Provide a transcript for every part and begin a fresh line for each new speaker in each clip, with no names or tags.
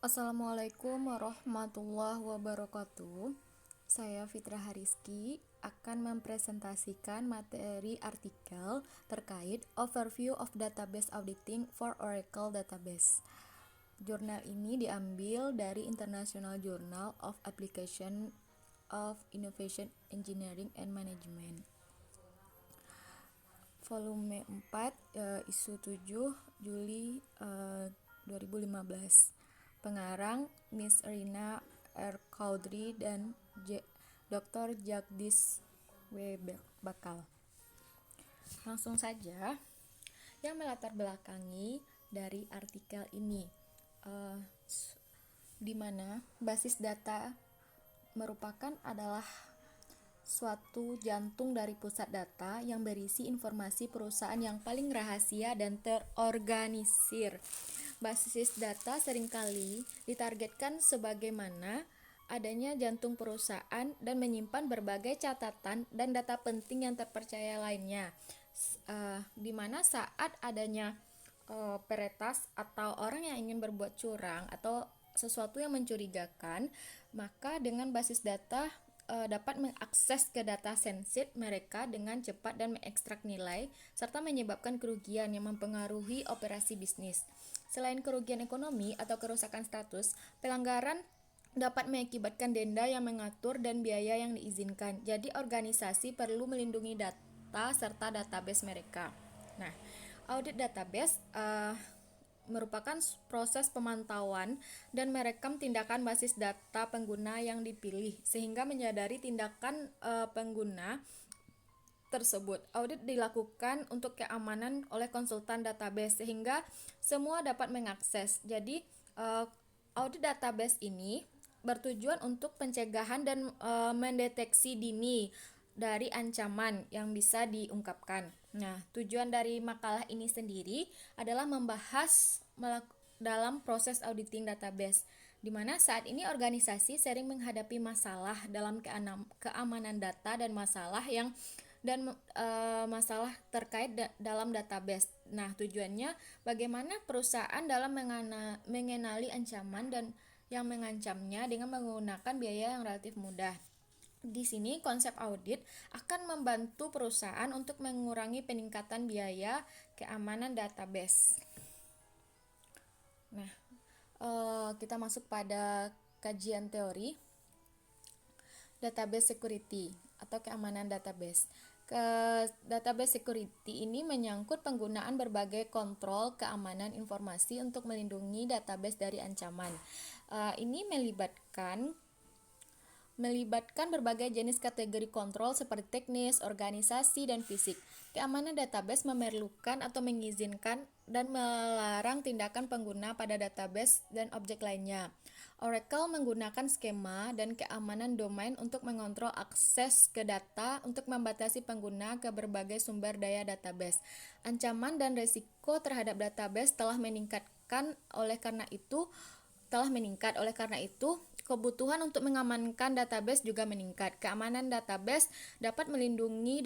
Assalamualaikum warahmatullahi wabarakatuh. Saya Fitra Hariski akan mempresentasikan materi artikel terkait Overview of Database Auditing for Oracle Database. Jurnal ini diambil dari International Journal of Application of Innovation Engineering and Management. Volume 4, isu 7 Juli 2015. Pengarang Miss Rina R. Chaudhry dan Dr. Jagdish W. Bakal. Langsung saja, yang melatar belakangi dari artikel ini, di mana basis data merupakan adalah suatu jantung dari pusat data yang berisi informasi perusahaan yang paling rahasia dan terorganisir. Basis data seringkali ditargetkan sebagaimana adanya jantung perusahaan dan menyimpan berbagai catatan dan data penting yang terpercaya lainnya, di mana saat adanya peretas atau orang yang ingin berbuat curang atau sesuatu yang mencurigakan, maka dengan basis data dapat mengakses ke data sensitif mereka dengan cepat dan mengekstrak nilai serta menyebabkan kerugian yang mempengaruhi operasi bisnis. Selain kerugian ekonomi atau kerusakan status, pelanggaran dapat mengakibatkan denda yang mengatur dan biaya yang diizinkan. Jadi organisasi perlu melindungi data serta database mereka. Nah, audit database merupakan proses pemantauan dan merekam tindakan basis data pengguna yang dipilih sehingga menyadari tindakan pengguna tersebut. Audit dilakukan untuk keamanan oleh konsultan database sehingga semua dapat mengakses. Jadi audit database ini bertujuan untuk pencegahan dan mendeteksi dini dari ancaman yang bisa diungkapkan. Nah, tujuan dari makalah ini sendiri adalah membahas dalam proses auditing database, di mana saat ini organisasi sering menghadapi masalah dalam keamanan data dan masalah terkait dalam database. Nah, tujuannya bagaimana perusahaan dalam mengenali ancaman dan yang mengancamnya dengan menggunakan biaya yang relatif mudah. Di sini konsep audit akan membantu perusahaan untuk mengurangi peningkatan biaya keamanan database. Nah, kita masuk pada kajian teori database security atau keamanan database. Database security ini menyangkut penggunaan berbagai kontrol keamanan informasi untuk melindungi database dari ancaman. Ini melibatkan berbagai jenis kategori kontrol seperti teknis, organisasi, dan fisik. Keamanan database memerlukan atau mengizinkan dan melarang tindakan pengguna pada database dan objek lainnya. Oracle menggunakan skema dan keamanan domain untuk mengontrol akses ke data untuk membatasi pengguna ke berbagai sumber daya database. Ancaman dan risiko terhadap database telah meningkat. Oleh karena itu, kebutuhan untuk mengamankan database juga meningkat. Keamanan database dapat melindungi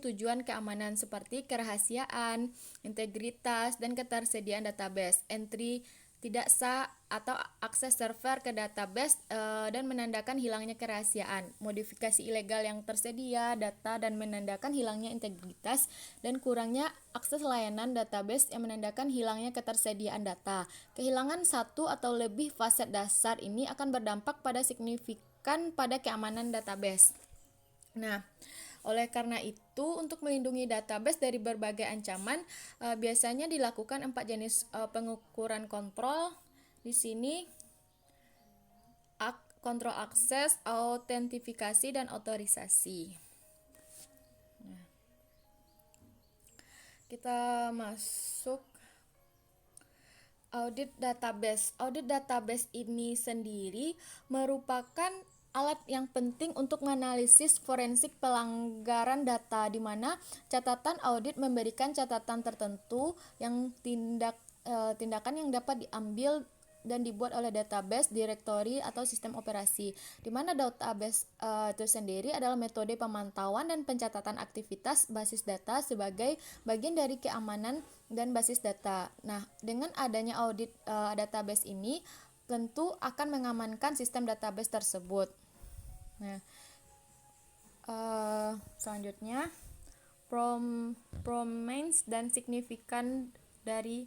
tujuan keamanan seperti kerahasiaan, integritas, dan ketersediaan database, entry tidak sah atau akses server ke database dan menandakan hilangnya kerahasiaan, modifikasi ilegal yang tersedia data dan menandakan hilangnya integritas dan kurangnya akses layanan database yang menandakan hilangnya ketersediaan data. Kehilangan satu atau lebih faset dasar ini akan berdampak pada signifikan pada keamanan database. Nah, oleh karena itu, untuk melindungi database dari berbagai ancaman, biasanya dilakukan 4 jenis pengukuran kontrol. Di sini, kontrol akses, autentifikasi, dan otorisasi. Nah, kita masuk audit database. Audit database ini sendiri merupakan alat yang penting untuk menganalisis forensik pelanggaran data, di mana catatan audit memberikan catatan tertentu yang tindakan yang dapat diambil dan dibuat oleh database, directory, atau sistem operasi. Di mana database itu sendiri adalah metode pemantauan dan pencatatan aktivitas basis data sebagai bagian dari keamanan dan basis data. Nah, dengan adanya audit database ini tentu akan mengamankan sistem database tersebut. Nah, selanjutnya prominence dan signifikan dari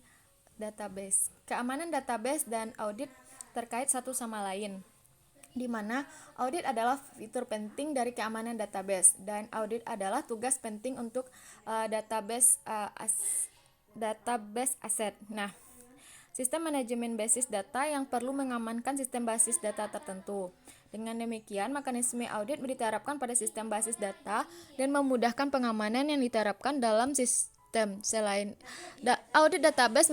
database. Keamanan database dan audit terkait satu sama lain, di mana audit adalah fitur penting dari keamanan database dan audit adalah tugas penting untuk database aset. Nah, sistem manajemen basis data yang perlu mengamankan sistem basis data tertentu. Dengan demikian, mekanisme audit diterapkan pada sistem basis data dan memudahkan pengamanan yang diterapkan dalam sistem. Selain audit database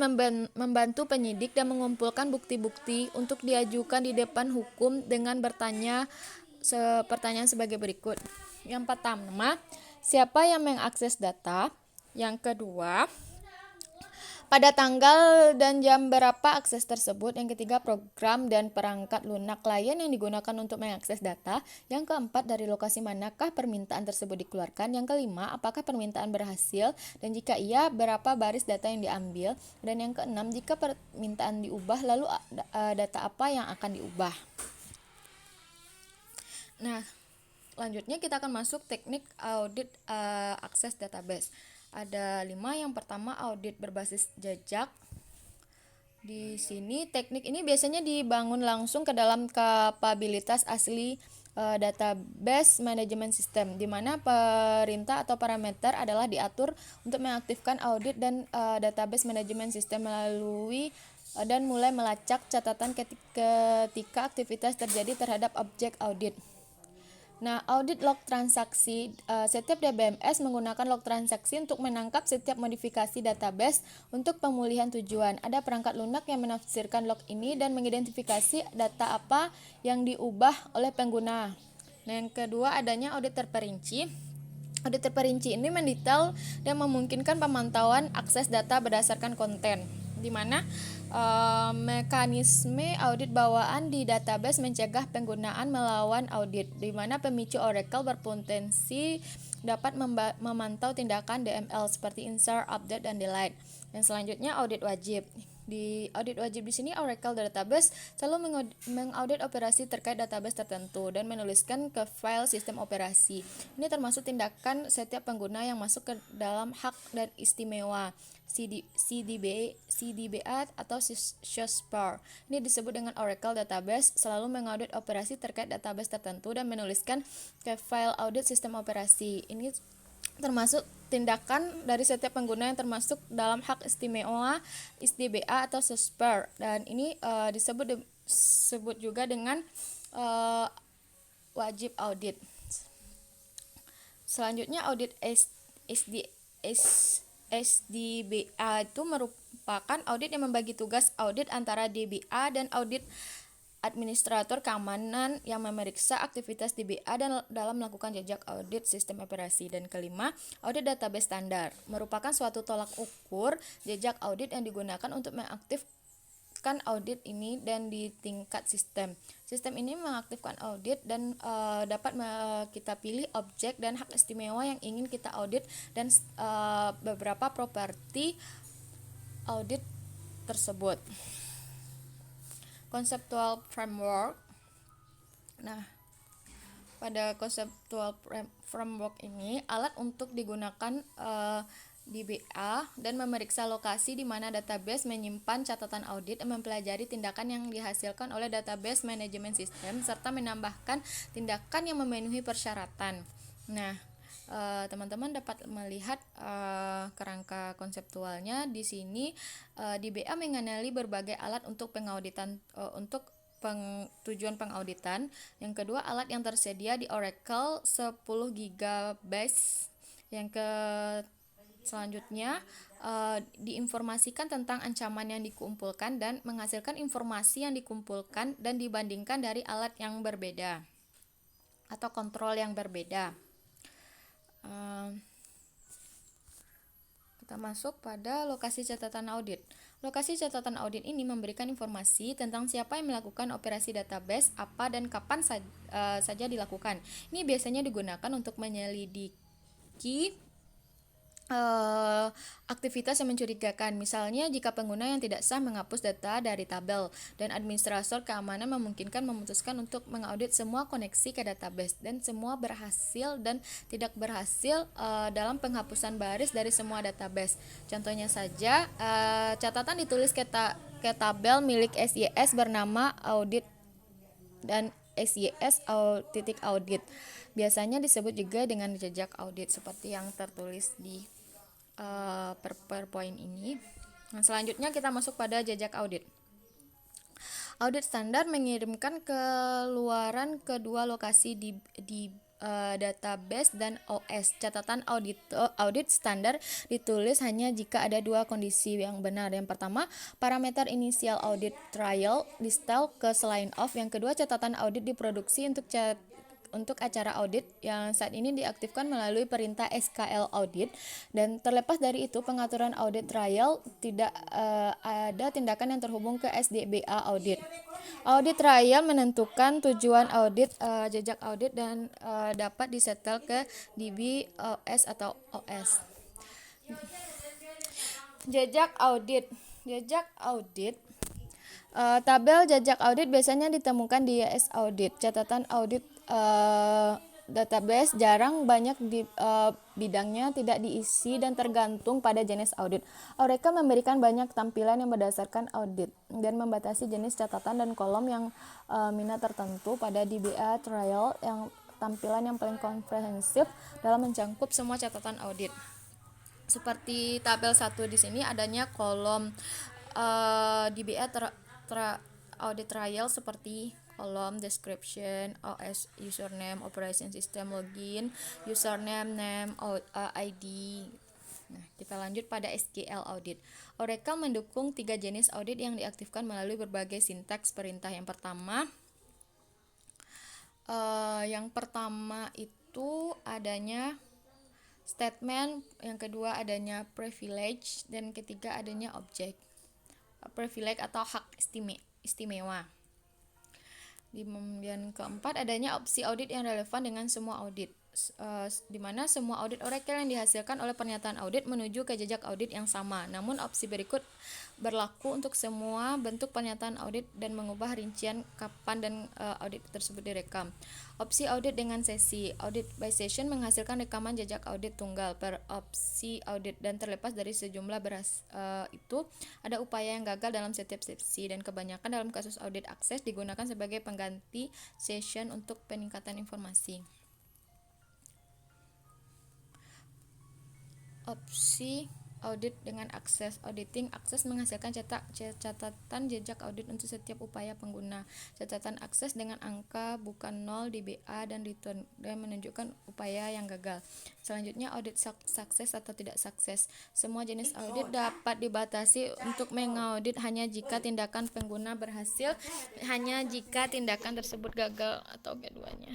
membantu penyidik dan mengumpulkan bukti-bukti untuk diajukan di depan hukum dengan pertanyaan sebagai berikut. Yang pertama, siapa yang mengakses data? Yang kedua, pada tanggal dan jam berapa akses tersebut? Yang ketiga, program dan perangkat lunak klien yang digunakan untuk mengakses data. Yang keempat, dari lokasi manakah permintaan tersebut dikeluarkan? Yang kelima, apakah permintaan berhasil? Dan jika iya, berapa baris data yang diambil? Dan yang keenam, jika permintaan diubah, lalu data apa yang akan diubah? Nah, selanjutnya kita akan masuk teknik audit akses database. Ada 5. Yang pertama, audit berbasis jejak. Di sini teknik ini biasanya dibangun langsung ke dalam kapabilitas asli database management system, di mana perintah atau parameter adalah diatur untuk mengaktifkan audit dan database management system melalui dan mulai melacak catatan ketika aktivitas terjadi terhadap objek audit. Nah, audit log transaksi, setiap DBMS menggunakan log transaksi untuk menangkap setiap modifikasi database untuk pemulihan tujuan. Ada perangkat lunak yang menafsirkan log ini dan mengidentifikasi data apa yang diubah oleh pengguna. Nah, yang kedua, adanya audit terperinci. Audit terperinci ini mendetail dan memungkinkan pemantauan akses data berdasarkan konten, di mana mekanisme audit bawaan di database mencegah penggunaan melawan audit, di mana pemicu Oracle berpotensi dapat memantau tindakan DML seperti insert, update, dan delete. Yang selanjutnya, audit wajib. Di audit wajib di sini Oracle Database selalu mengaudit operasi terkait database tertentu dan menuliskan ke file sistem operasi. Ini termasuk tindakan setiap pengguna yang masuk ke dalam hak dan istimewa CDBA atau SOSPAR. Ini disebut dengan Oracle Database selalu mengaudit operasi terkait database tertentu dan menuliskan ke file audit sistem operasi. Ini termasuk tindakan dari setiap pengguna yang termasuk dalam hak istimewa SDBA atau SOSPAR, dan ini disebut juga dengan wajib audit. Selanjutnya, audit SDBA itu merupakan audit yang membagi tugas audit antara DBA dan audit administrator keamanan yang memeriksa aktivitas DBA dan dalam melakukan jejak audit sistem operasi. Dan kelima, audit database standar merupakan suatu tolak ukur jejak audit yang digunakan untuk mengaktifkan audit ini dan di tingkat sistem. Sistem ini mengaktifkan audit dan dapat kita pilih objek dan hak istimewa yang ingin kita audit dan beberapa properti audit tersebut. Conceptual framework. Nah, pada conceptual framework ini alat untuk digunakan DBA dan memeriksa lokasi di mana database menyimpan catatan audit dan mempelajari tindakan yang dihasilkan oleh database management system serta menambahkan tindakan yang memenuhi persyaratan. Nah, teman-teman dapat melihat kerangka konseptualnya di sini. DBA mengenali berbagai alat untuk pengauditan untuk tujuan pengauditan. Yang kedua, alat yang tersedia di Oracle 10 GB. Yang selanjutnya diinformasikan tentang ancaman yang dikumpulkan dan menghasilkan informasi yang dikumpulkan dan dibandingkan dari alat yang berbeda atau kontrol yang berbeda. Kita masuk pada lokasi catatan audit. Lokasi catatan audit ini memberikan informasi tentang siapa yang melakukan operasi database, apa dan kapan saja dilakukan. Ini biasanya digunakan untuk menyelidiki aktivitas yang mencurigakan. Misalnya jika pengguna yang tidak sah menghapus data dari tabel, dan administrator keamanan memungkinkan memutuskan untuk mengaudit semua koneksi ke database dan semua berhasil dan tidak berhasil dalam penghapusan baris dari semua database. Contohnya saja, catatan ditulis ke tabel milik SYS bernama audit dan SYS titik audit. Biasanya disebut juga dengan jejak audit seperti yang tertulis di PowerPoint ini. Nah, selanjutnya kita masuk pada jejak audit. Audit standar mengirimkan keluaran kedua lokasi di database dan OS. Catatan audit standar ditulis hanya jika ada dua kondisi yang benar. Yang pertama, parameter inisial audit trial di setel ke selain off. Yang kedua, catatan audit diproduksi untuk acara audit yang saat ini diaktifkan melalui perintah SKL audit, dan terlepas dari itu pengaturan audit trial tidak ada tindakan yang terhubung ke SDBA audit. Audit trial menentukan tujuan audit, jejak audit, dan dapat disetel ke DBOS atau OS. Jejak audit. Tabel jejak audit biasanya ditemukan di YS audit. Catatan audit database jarang banyak di bidangnya tidak diisi dan tergantung pada jenis audit. Oracle memberikan banyak tampilan yang berdasarkan audit dan membatasi jenis catatan dan kolom yang minat tertentu. Pada DBA trial yang tampilan yang paling komprehensif dalam mencakup semua catatan audit. Seperti tabel 1 di sini adanya kolom DBA audit trial seperti kolom description, OS username, operation system login, username, name, ID. Nah, kita lanjut pada SQL audit. Oracle mendukung 3 jenis audit yang diaktifkan melalui berbagai sintaks perintah. Yang pertama itu adanya statement, yang kedua adanya privilege, dan ketiga adanya object. Privilege atau hak istimewa. Kemudian keempat adanya opsi audit yang relevan dengan semua audit, di mana semua audit Oracle yang dihasilkan oleh pernyataan audit menuju ke jejak audit yang sama. Namun opsi berikut berlaku untuk semua bentuk pernyataan audit dan mengubah rincian kapan dan audit tersebut direkam. Opsi audit dengan sesi. Audit by session menghasilkan rekaman jejak audit tunggal per opsi audit, dan terlepas dari sejumlah itu ada upaya yang gagal dalam setiap sesi, dan kebanyakan dalam kasus audit akses digunakan sebagai pengganti session untuk peningkatan informasi. Opsi audit dengan akses. Auditing akses menghasilkan catatan jejak audit untuk setiap upaya pengguna. Catatan akses dengan angka bukan 0 DBA dan return dan menunjukkan upaya yang gagal. Selanjutnya audit sukses atau tidak sukses. Semua jenis audit dapat dibatasi untuk mengaudit hanya jika tindakan pengguna berhasil, hanya jika tindakan tersebut gagal atau keduanya.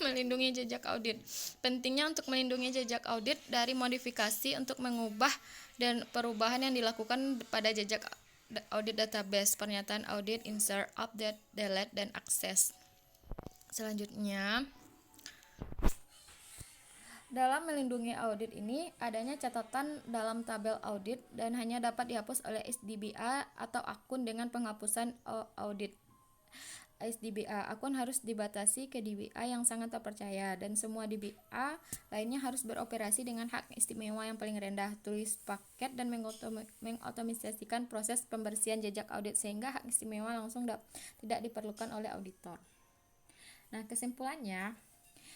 Melindungi jejak audit. Pentingnya untuk melindungi jejak audit dari modifikasi untuk mengubah dan perubahan yang dilakukan pada jejak audit database, pernyataan audit, insert, update, delete, dan akses. Selanjutnya, dalam melindungi audit ini adanya catatan dalam tabel audit dan hanya dapat dihapus oleh SDBA atau akun dengan penghapusan audit. SDBA akun harus dibatasi ke DBA yang sangat terpercaya, dan semua DBA lainnya harus beroperasi dengan hak istimewa yang paling rendah. Tulis paket dan mengotomatisasikan proses pembersihan jejak audit sehingga hak istimewa langsung tidak diperlukan oleh auditor. Nah, kesimpulannya,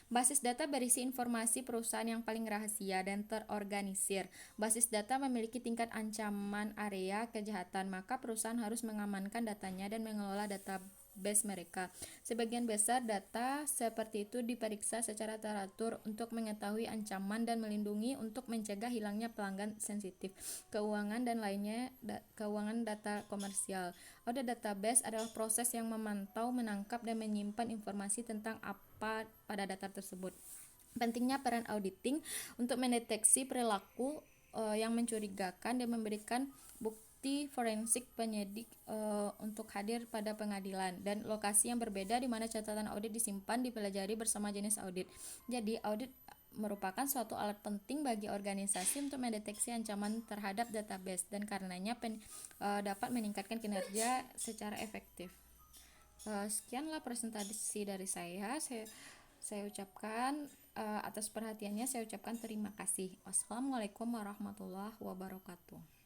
basis data berisi informasi perusahaan yang paling rahasia dan terorganisir. Basis data memiliki tingkat ancaman area kejahatan, maka perusahaan harus mengamankan datanya dan mengelola database mereka. Sebagian besar data seperti itu diperiksa secara teratur untuk mengetahui ancaman dan melindungi untuk mencegah hilangnya pelanggan sensitif, keuangan dan lainnya, keuangan data komersial. Audit database adalah proses yang memantau, menangkap, dan menyimpan informasi tentang apa pada data tersebut. Pentingnya peran auditing untuk mendeteksi perilaku yang mencurigakan dan memberikan bukti bukti forensik penyidik untuk hadir pada pengadilan, dan lokasi yang berbeda di mana catatan audit disimpan dipelajari bersama jenis audit. Jadi, audit merupakan suatu alat penting bagi organisasi untuk mendeteksi ancaman terhadap database, dan karenanya dapat meningkatkan kinerja secara efektif. Sekianlah presentasi dari saya. Saya ucapkan atas perhatiannya, saya ucapkan terima kasih. Wassalamualaikum warahmatullahi wabarakatuh.